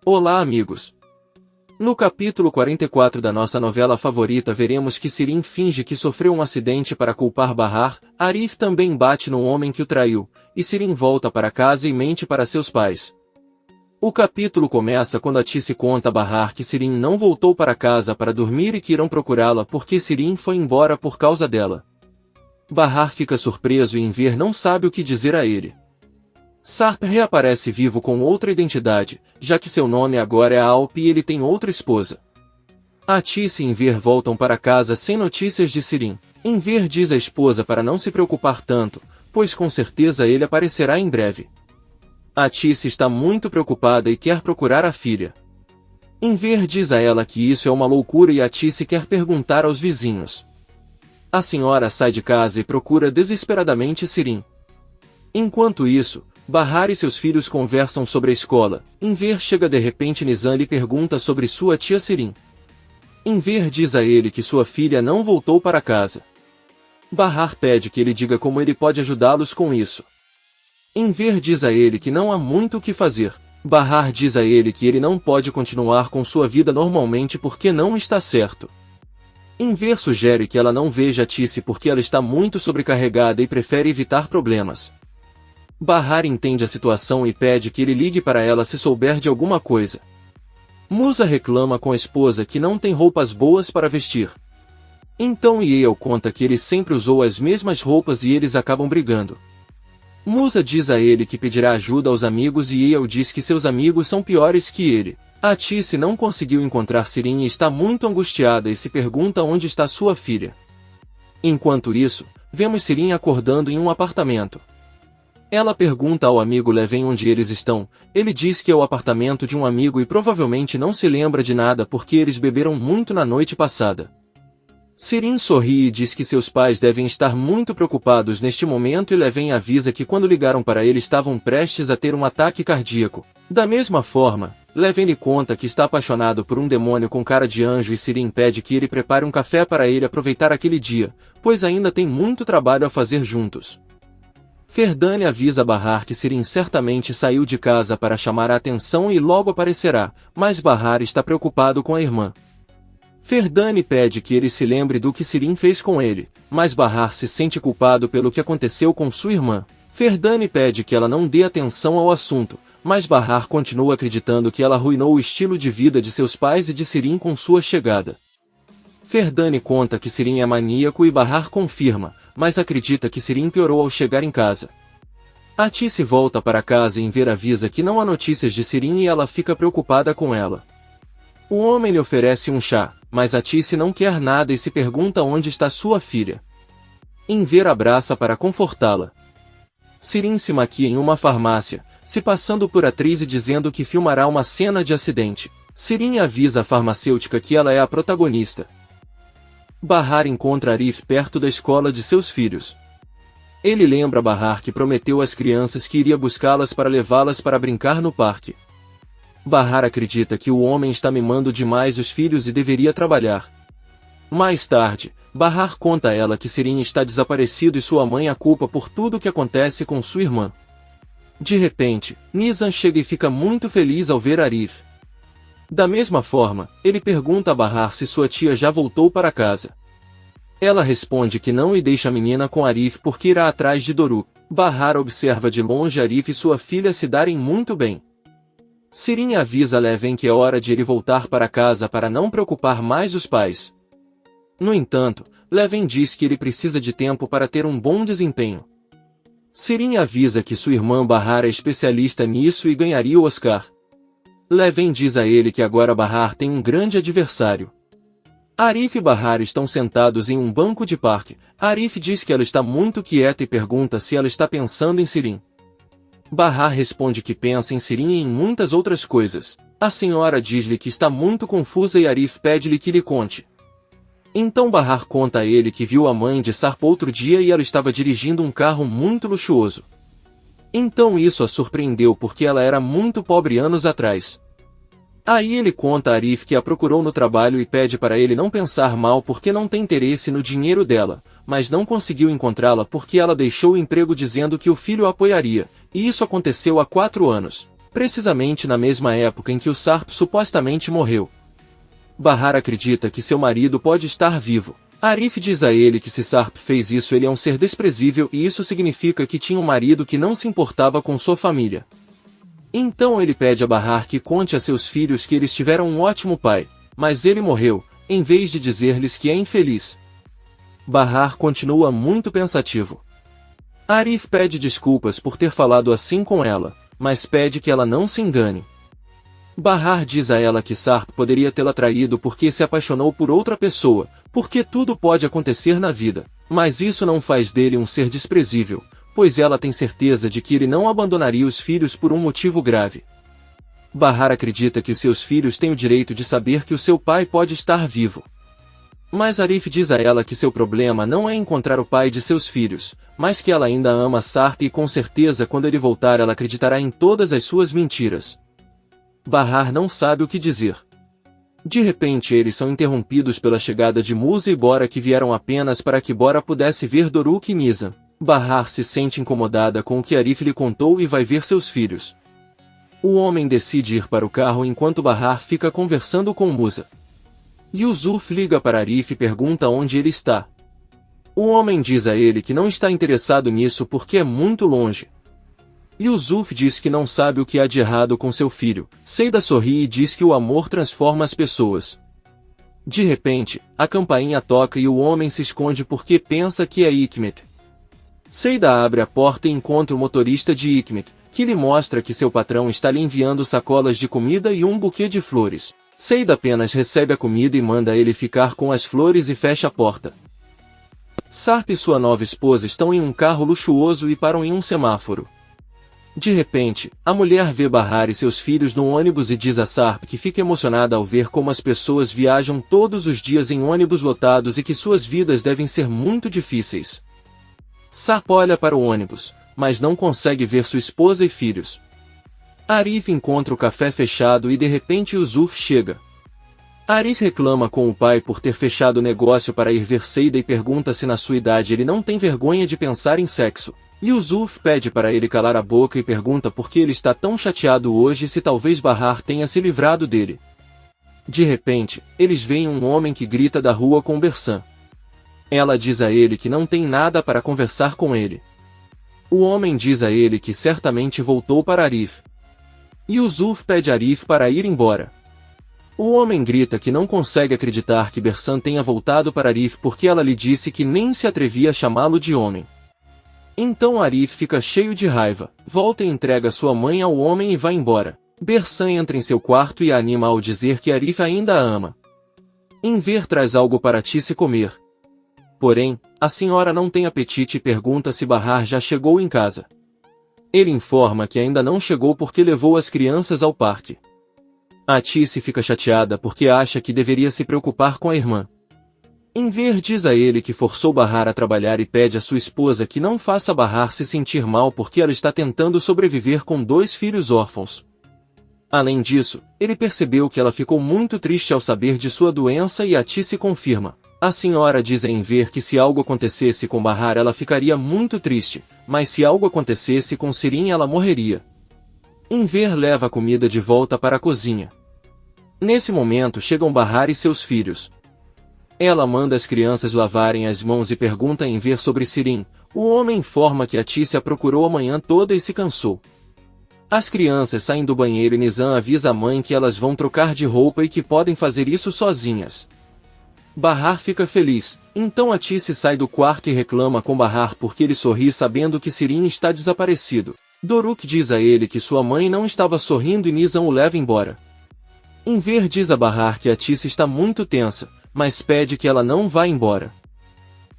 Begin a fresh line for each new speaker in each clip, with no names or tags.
Olá, amigos! No capítulo 44 da nossa novela favorita veremos que Sirin finge que sofreu um acidente para culpar Bahar, Arif também bate no homem que o traiu, e Sirin volta para casa e mente para seus pais. O capítulo começa quando Atice conta a Bahar que Sirin não voltou para casa para dormir e que irão procurá-la porque Sirin foi embora por causa dela. Bahar fica surpreso e Enver não sabe o que dizer a ele. Sarp reaparece vivo com outra identidade, já que seu nome agora é Alp e ele tem outra esposa. Atice e Enver voltam para casa sem notícias de Sirin. Enver diz à esposa para não se preocupar tanto, pois com certeza ele aparecerá em breve. Atice está muito preocupada e quer procurar a filha. Enver diz a ela que isso é uma loucura e Atice quer perguntar aos vizinhos. A senhora sai de casa e procura desesperadamente Sirin. Enquanto isso, Bahar e seus filhos conversam sobre a escola. Enver chega de repente Nizam lhe pergunta sobre sua tia Sirin. Enver diz a ele que sua filha não voltou para casa. Bahar pede que ele diga como ele pode ajudá-los com isso. Enver diz a ele que não há muito o que fazer. Bahar diz a ele que ele não pode continuar com sua vida normalmente porque não está certo. Enver sugere que ela não veja Atice porque ela está muito sobrecarregada e prefere evitar problemas. Bahar entende a situação e pede que ele ligue para ela se souber de alguma coisa. Musa reclama com a esposa que não tem roupas boas para vestir. Então Yael conta que ele sempre usou as mesmas roupas e eles acabam brigando. Musa diz a ele que pedirá ajuda aos amigos e Yael diz que seus amigos são piores que ele. Atice não conseguiu encontrar Sirin e está muito angustiada e se pergunta onde está sua filha. Enquanto isso, vemos Sirin acordando em um apartamento. Ela pergunta ao amigo Leven onde eles estão. Ele diz que é o apartamento de um amigo e provavelmente não se lembra de nada porque eles beberam muito na noite passada. Sirin sorri e diz que seus pais devem estar muito preocupados neste momento e Leven avisa que quando ligaram para ele estavam prestes a ter um ataque cardíaco. Da mesma forma, Leven lhe conta que está apaixonado por um demônio com cara de anjo e Sirin pede que ele prepare um café para ele aproveitar aquele dia, pois ainda tem muito trabalho a fazer juntos. Ferdane avisa Bahar que Sirin certamente saiu de casa para chamar a atenção e logo aparecerá, mas Bahar está preocupado com a irmã. Ferdane pede que ele se lembre do que Sirin fez com ele, mas Bahar se sente culpado pelo que aconteceu com sua irmã. Ferdane pede que ela não dê atenção ao assunto, mas Bahar continua acreditando que ela arruinou o estilo de vida de seus pais e de Sirin com sua chegada. Ferdane conta que Sirin é maníaco e Bahar confirma, mas acredita que Sirin piorou ao chegar em casa. Atice volta para casa e Enver avisa que não há notícias de Sirin e ela fica preocupada com ela. O homem lhe oferece um chá, mas Atice não quer nada e se pergunta onde está sua filha. Enver abraça para confortá-la. Sirin se maquia em uma farmácia, se passando por atriz e dizendo que filmará uma cena de acidente. Sirin avisa a farmacêutica que ela é a protagonista. Bahar encontra Arif perto da escola de seus filhos. Ele lembra Bahar que prometeu às crianças que iria buscá-las para levá-las para brincar no parque. Bahar acredita que o homem está mimando demais os filhos e deveria trabalhar. Mais tarde, Bahar conta a ela que Sirin está desaparecido e sua mãe a culpa por tudo o que acontece com sua irmã. De repente, Nizam chega e fica muito feliz ao ver Arif. Da mesma forma, ele pergunta a Bahar se sua tia já voltou para casa. Ela responde que não e deixa a menina com Arif porque irá atrás de Doru. Bahar observa de longe Arif e sua filha se darem muito bem. Sirin avisa Leven que é hora de ele voltar para casa para não preocupar mais os pais. No entanto, Leven diz que ele precisa de tempo para ter um bom desempenho. Sirin avisa que sua irmã Bahar é especialista nisso e ganharia o Oscar. Leven diz a ele que agora Bahar tem um grande adversário. Arif e Bahar estão sentados em um banco de parque. Arif diz que ela está muito quieta e pergunta se ela está pensando em Sirin. Bahar responde que pensa em Sirin e em muitas outras coisas. A senhora diz-lhe que está muito confusa e Arif pede-lhe que lhe conte. Então Bahar conta a ele que viu a mãe de Sarp outro dia e ela estava dirigindo um carro muito luxuoso. Então isso a surpreendeu porque ela era muito pobre anos atrás. Aí ele conta a Arif que a procurou no trabalho e pede para ele não pensar mal porque não tem interesse no dinheiro dela, mas não conseguiu encontrá-la porque ela deixou o emprego dizendo que o filho a apoiaria, e isso aconteceu há 4 anos. precisamente na mesma época em que o Sarp supostamente morreu. Bahar acredita que seu marido pode estar vivo. Arif diz a ele que se Sarp fez isso ele é um ser desprezível e isso significa que tinha um marido que não se importava com sua família. Então ele pede a Bahar que conte a seus filhos que eles tiveram um ótimo pai, mas ele morreu, em vez de dizer-lhes que é infeliz. Bahar continua muito pensativo. Arif pede desculpas por ter falado assim com ela, mas pede que ela não se engane. Bahar diz a ela que Sarp poderia tê-la traído porque se apaixonou por outra pessoa, porque tudo pode acontecer na vida, mas isso não faz dele um ser desprezível, pois ela tem certeza de que ele não abandonaria os filhos por um motivo grave. Bahar acredita que os seus filhos têm o direito de saber que o seu pai pode estar vivo. Mas Arif diz a ela que seu problema não é encontrar o pai de seus filhos, mas que ela ainda ama Sarp e com certeza quando ele voltar ela acreditará em todas as suas mentiras. Bahar não sabe o que dizer. De repente eles são interrompidos pela chegada de Musa e Bora que vieram apenas para que Bora pudesse ver Doruk e Nizam. Bahar se sente incomodada com o que Arif lhe contou e vai ver seus filhos. O homem decide ir para o carro enquanto Bahar fica conversando com Musa. Yusuf liga para Arif e pergunta onde ele está. O homem diz a ele que não está interessado nisso porque é muito longe. Yusuf diz que não sabe o que há de errado com seu filho. Seida sorri e diz que o amor transforma as pessoas. De repente, a campainha toca e o homem se esconde porque pensa que é Hikmet. Seida abre a porta e encontra o motorista de Hikmet, que lhe mostra que seu patrão está lhe enviando sacolas de comida e um buquê de flores. Seida apenas recebe a comida e manda ele ficar com as flores e fecha a porta. Sarp e sua nova esposa estão em um carro luxuoso e param em um semáforo. De repente, a mulher vê Bahar e seus filhos no ônibus e diz a Sarp que fica emocionada ao ver como as pessoas viajam todos os dias em ônibus lotados e que suas vidas devem ser muito difíceis. Sarp olha para o ônibus, mas não consegue ver sua esposa e filhos. Arif encontra o café fechado e de repente Yusuf chega. Arif reclama com o pai por ter fechado o negócio para ir ver Seida e pergunta se na sua idade ele não tem vergonha de pensar em sexo. Yusuf pede para ele calar a boca e pergunta por que ele está tão chateado hoje e se talvez Bahar tenha se livrado dele. De repente, eles veem um homem que grita da rua com Bersan. Ela diz a ele que não tem nada para conversar com ele. O homem diz a ele que certamente voltou para Arif. Yusuf pede a Arif para ir embora. O homem grita que não consegue acreditar que Bersan tenha voltado para Arif porque ela lhe disse que nem se atrevia a chamá-lo de homem. Então Arif fica cheio de raiva, volta e entrega sua mãe ao homem e vai embora. Bersan entra em seu quarto e a anima ao dizer que Arif ainda a ama. Enver traz algo para Tice comer. Porém, a senhora não tem apetite e pergunta se Bahar já chegou em casa. Ele informa que ainda não chegou porque levou as crianças ao parque. A Tice fica chateada porque acha que deveria se preocupar com a irmã. Enver diz a ele que forçou Bahar a trabalhar e pede à sua esposa que não faça Bahar se sentir mal porque ela está tentando sobreviver com 2 filhos órfãos. Além disso, ele percebeu que ela ficou muito triste ao saber de sua doença e a Tice confirma. A senhora diz a Enver que se algo acontecesse com Bahar ela ficaria muito triste, mas se algo acontecesse com Sirin ela morreria. Enver leva a comida de volta para a cozinha. Nesse momento chegam Bahar e seus filhos. Ela manda as crianças lavarem as mãos e pergunta a Enver sobre Sirin. O homem informa que a Tice a procurou a manhã toda e se cansou. As crianças saem do banheiro e Nizam avisa a mãe que elas vão trocar de roupa e que podem fazer isso sozinhas. Bahar fica feliz, então a Tice sai do quarto e reclama com Bahar porque ele sorri sabendo que Sirin está desaparecido. Doruk diz a ele que sua mãe não estava sorrindo e Nizam o leva embora. Enver diz a Bahar que a Tice está muito tensa, mas pede que ela não vá embora.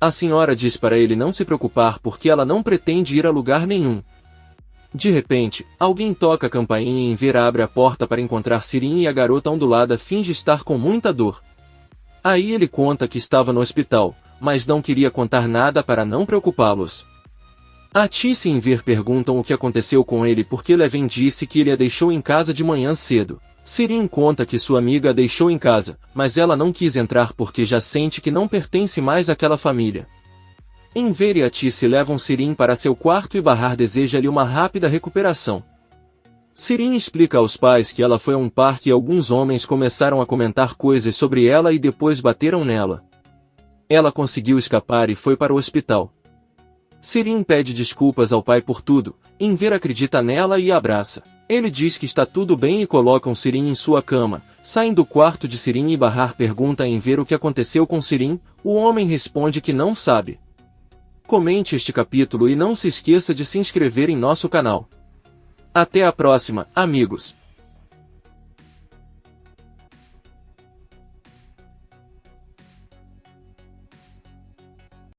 A senhora diz para ele não se preocupar porque ela não pretende ir a lugar nenhum. De repente, alguém toca a campainha e Enver abre a porta para encontrar Sirin e a garota ondulada finge estar com muita dor. Aí ele conta que estava no hospital, mas não queria contar nada para não preocupá-los. A Tice e Enver perguntam o que aconteceu com ele porque Leven disse que ele a deixou em casa de manhã cedo. Sirin conta que sua amiga a deixou em casa, mas ela não quis entrar porque já sente que não pertence mais àquela família. Enver e a Tice levam Sirin para seu quarto e Bahar deseja-lhe uma rápida recuperação. Sirin explica aos pais que ela foi a um parque e alguns homens começaram a comentar coisas sobre ela e depois bateram nela. Ela conseguiu escapar e foi para o hospital. Sirin pede desculpas ao pai por tudo, Enver acredita nela e a abraça. Ele diz que está tudo bem e colocam Sirin em sua cama. Saem do quarto de Sirin e Bahar pergunta a Enver o que aconteceu com Sirin, o homem responde que não sabe. Comente este capítulo e não se esqueça de se inscrever em nosso canal. Até a próxima, amigos!